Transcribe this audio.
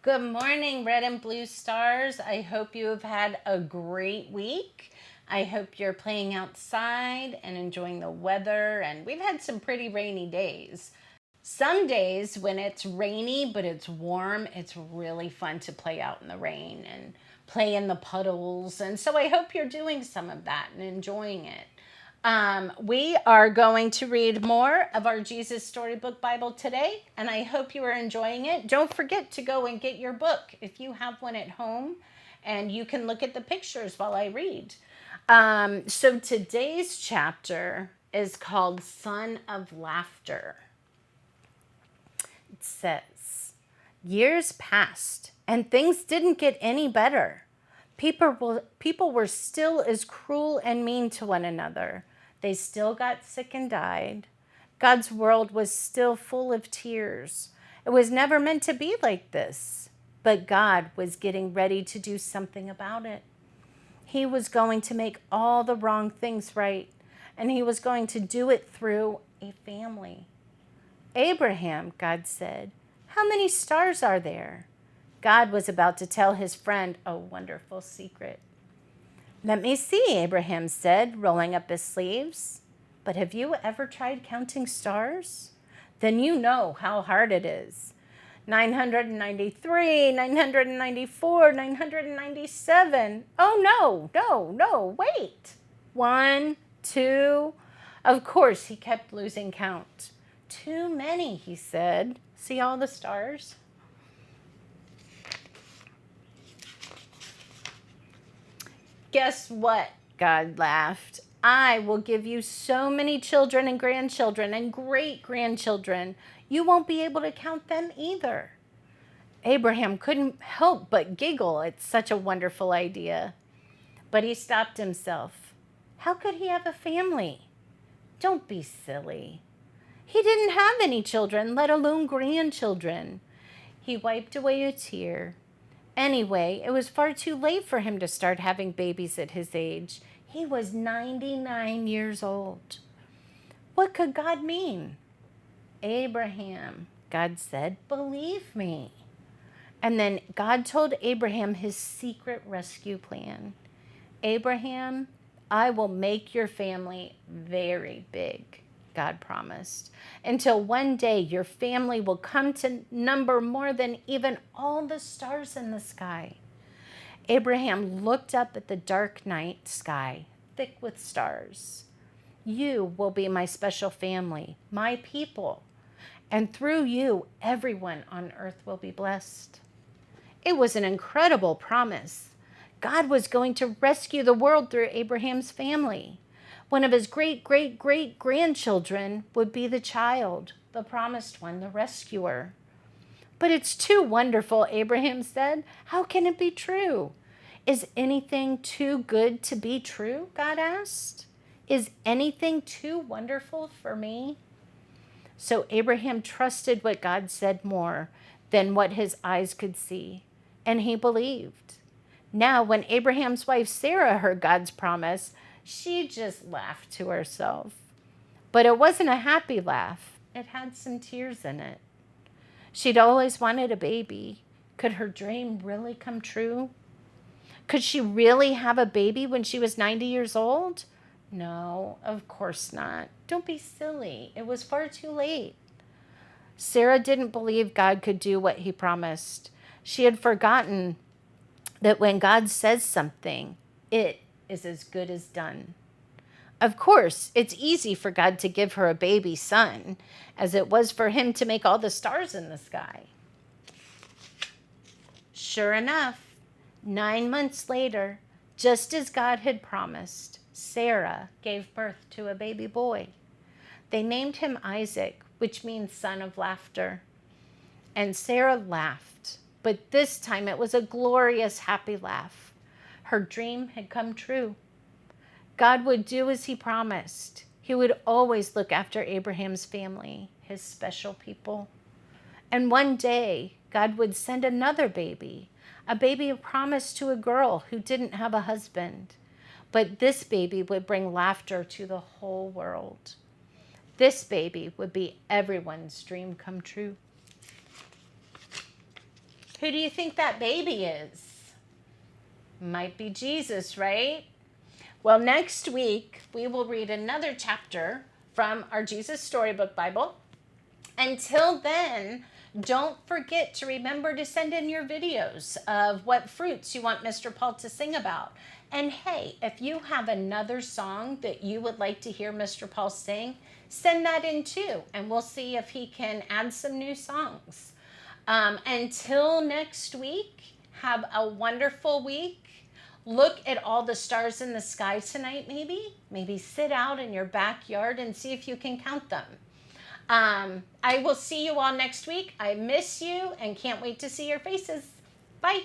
Good morning, red and blue stars. I hope you have had a great week. I hope you're playing outside and enjoying the weather. And we've had some pretty rainy days. Some days when it's rainy but it's warm, it's really fun to play out in the rain and play in the puddles. And so I hope you're doing some of that and enjoying it. We are going to read more of our Jesus Storybook Bible today, and I hope you are enjoying it. Don't forget to go and get your book if you have one at home, and you can look at the pictures while I read. So today's chapter is called Son of Laughter. It says, years passed, and things didn't get any better. People were still as cruel and mean to one another. They still got sick and died. God's world was still full of tears. It was never meant to be like this, but God was getting ready to do something about it. He was going to make all the wrong things right, and he was going to do it through a family. Abraham, God said, how many stars are there? God was about to tell his friend a wonderful secret. Let me see, Abraham said, rolling up his sleeves. But have you ever tried counting stars? Then you know how hard it is. 993, 994, 997. Oh, no, wait. 1, 2. Of course, he kept losing count. Too many, he said. See all the stars? Guess what? God laughed. I will give you so many children and grandchildren and great-grandchildren, you won't be able to count them either. Abraham couldn't help but giggle at such a wonderful idea. But he stopped himself. How could he have a family? Don't be silly. He didn't have any children, let alone grandchildren. He wiped away a tear. Anyway, it was far too late for him to start having babies at his age. He was 99 years old. What could God mean? Abraham, God said, believe me. And then God told Abraham his secret rescue plan. Abraham, I will make your family very big, God promised, until one day your family will come to number more than even all the stars in the sky. Abraham looked up at the dark night sky, thick with stars. You will be my special family, my people, and through you, everyone on earth will be blessed. It was an incredible promise. God was going to rescue the world through Abraham's family. One of his great-great-great-grandchildren would be the child, the promised one, the rescuer. But it's too wonderful, Abraham said. How can it be true? Is anything too good to be true? God asked. Is anything too wonderful for me? So Abraham trusted what God said more than what his eyes could see, and he believed. Now, when Abraham's wife Sarah heard God's promise, she just laughed to herself. But it wasn't a happy laugh. It had some tears in it. She'd always wanted a baby. Could her dream really come true? Could she really have a baby when she was 90 years old? No, of course not. Don't be silly. It was far too late. Sarah didn't believe God could do what he promised. She had forgotten that when God says something, it is as good as done. Of course, it's easy for God to give her a baby son, as it was for him to make all the stars in the sky. Sure enough, 9 months later, just as God had promised, Sarah gave birth to a baby boy. They named him Isaac, which means son of laughter. And Sarah laughed, but this time it was a glorious, happy laugh. Her dream had come true. God would do as he promised. He would always look after Abraham's family, his special people. And one day, God would send another baby, a baby promised to a girl who didn't have a husband. But this baby would bring laughter to the whole world. This baby would be everyone's dream come true. Who do you think that baby is? Might be Jesus, right? Well, next week we will read another chapter from our Jesus Storybook Bible. Until then, don't forget to remember to send in your videos of what fruits you want Mr. Paul to sing about. And hey, if you have another song that you would like to hear Mr. Paul sing, send that in too, and we'll see if he can add some new songs. Until next week, have a wonderful week. Look at all the stars in the sky tonight, maybe. Maybe sit out in your backyard and see if you can count them. I will see you all next week. I miss you and can't wait to see your faces. Bye.